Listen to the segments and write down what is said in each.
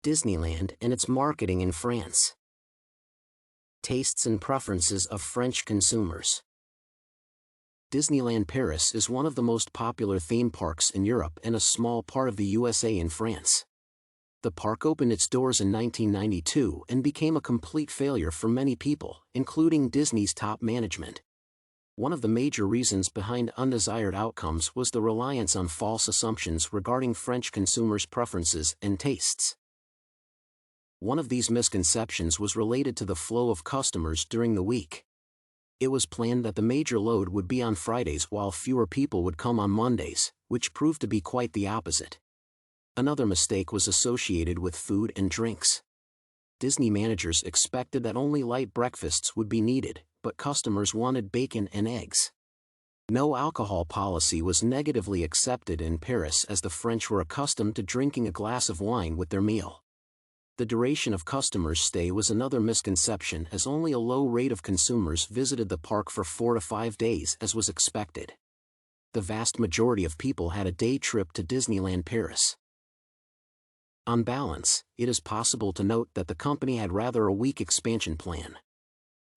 Disneyland and its marketing in France. Tastes and preferences of French consumers. Disneyland Paris is one of the most popular theme parks in Europe and a small part of the USA and France. The park opened its doors in 1992 and became a complete failure for many people, including Disney's top management. One of the major reasons behind undesired outcomes was the reliance on false assumptions regarding French consumers' preferences and tastes. One of these misconceptions was related to the flow of customers during the week. It was planned that the major load would be on Fridays while fewer people would come on Mondays, which proved to be quite the opposite. Another mistake was associated with food and drinks. Disney managers expected that only light breakfasts would be needed, but customers wanted bacon and eggs. No alcohol policy was negatively accepted in Paris as the French were accustomed to drinking a glass of wine with their meal. The duration of customers' stay was another misconception, as only a low rate of consumers visited the park for 4 to 5 days as was expected. The vast majority of people had a day trip to Disneyland Paris. On balance, it is possible to note that the company had rather a weak expansion plan.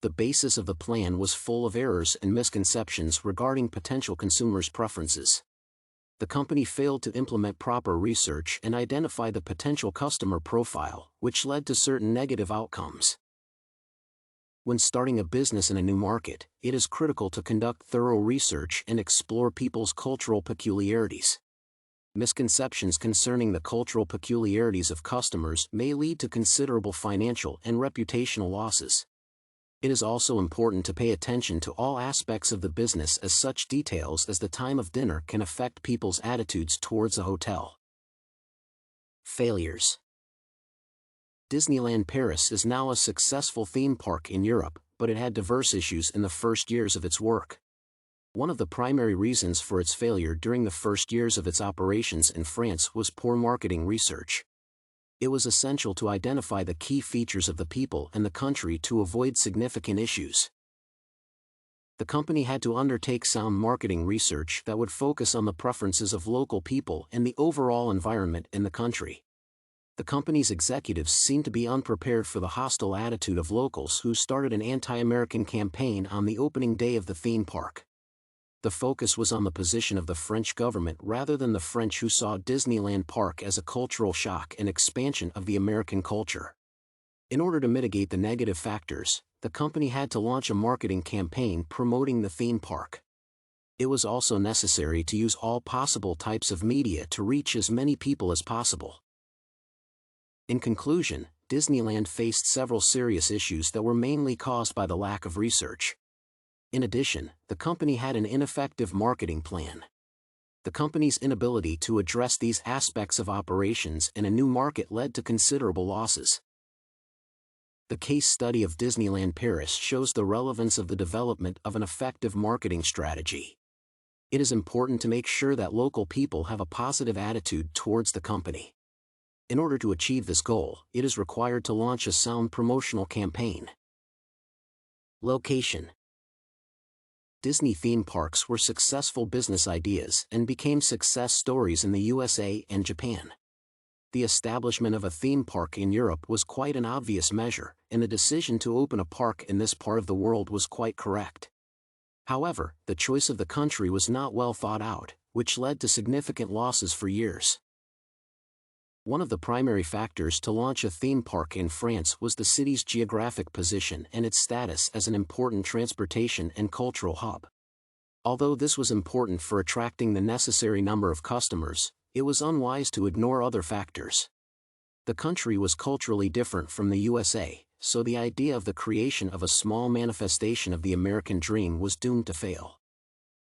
The basis of the plan was full of errors and misconceptions regarding potential consumers' preferences. The company failed to implement proper research and identify the potential customer profile, which led to certain negative outcomes. When starting a business in a new market, it is critical to conduct thorough research and explore people's cultural peculiarities. Misconceptions concerning the cultural peculiarities of customers may lead to considerable financial and reputational losses. It is also important to pay attention to all aspects of the business, as such details as the time of dinner can affect people's attitudes towards a hotel. Failures. Disneyland Paris is now a successful theme park in Europe, but it had diverse issues in the first years of its work. One of the primary reasons for its failure during the first years of its operations in France was poor marketing research. It was essential to identify the key features of the people and the country to avoid significant issues. The company had to undertake sound marketing research that would focus on the preferences of local people and the overall environment in the country. The company's executives seemed to be unprepared for the hostile attitude of locals who started an anti-American campaign on the opening day of the theme park. The focus was on the position of the French government rather than the French, who saw Disneyland Park as a cultural shock and expansion of the American culture. In order to mitigate the negative factors, the company had to launch a marketing campaign promoting the theme park. It was also necessary to use all possible types of media to reach as many people as possible. In conclusion, Disneyland faced several serious issues that were mainly caused by the lack of research. In addition, the company had an ineffective marketing plan. The company's inability to address these aspects of operations in a new market led to considerable losses. The case study of Disneyland Paris shows the relevance of the development of an effective marketing strategy. It is important to make sure that local people have a positive attitude towards the company. In order to achieve this goal, it is required to launch a sound promotional campaign. Location. Disney theme parks were successful business ideas and became success stories in the USA and Japan. The establishment of a theme park in Europe was quite an obvious measure, and the decision to open a park in this part of the world was quite correct. However, the choice of the country was not well thought out, which led to significant losses for years. One of the primary factors to launch a theme park in France was the city's geographic position and its status as an important transportation and cultural hub. Although this was important for attracting the necessary number of customers, it was unwise to ignore other factors. The country was culturally different from the USA, so the idea of the creation of a small manifestation of the American dream was doomed to fail.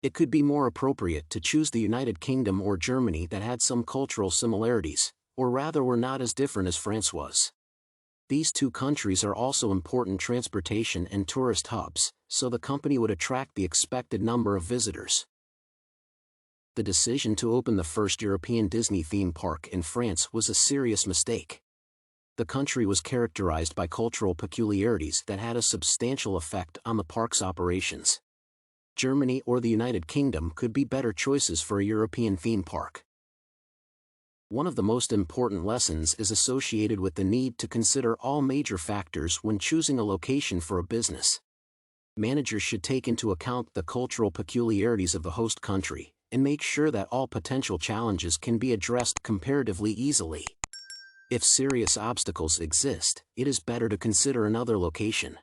It could be more appropriate to choose the United Kingdom or Germany that had some cultural similarities, or rather were not as different as France was. These two countries are also important transportation and tourist hubs, so the company would attract the expected number of visitors. The decision to open the first European Disney theme park in France was a serious mistake. The country was characterized by cultural peculiarities that had a substantial effect on the park's operations. Germany or the United Kingdom could be better choices for a European theme park. One of the most important lessons is associated with the need to consider all major factors when choosing a location for a business. Managers should take into account the cultural peculiarities of the host country, and make sure that all potential challenges can be addressed comparatively easily. If serious obstacles exist, it is better to consider another location.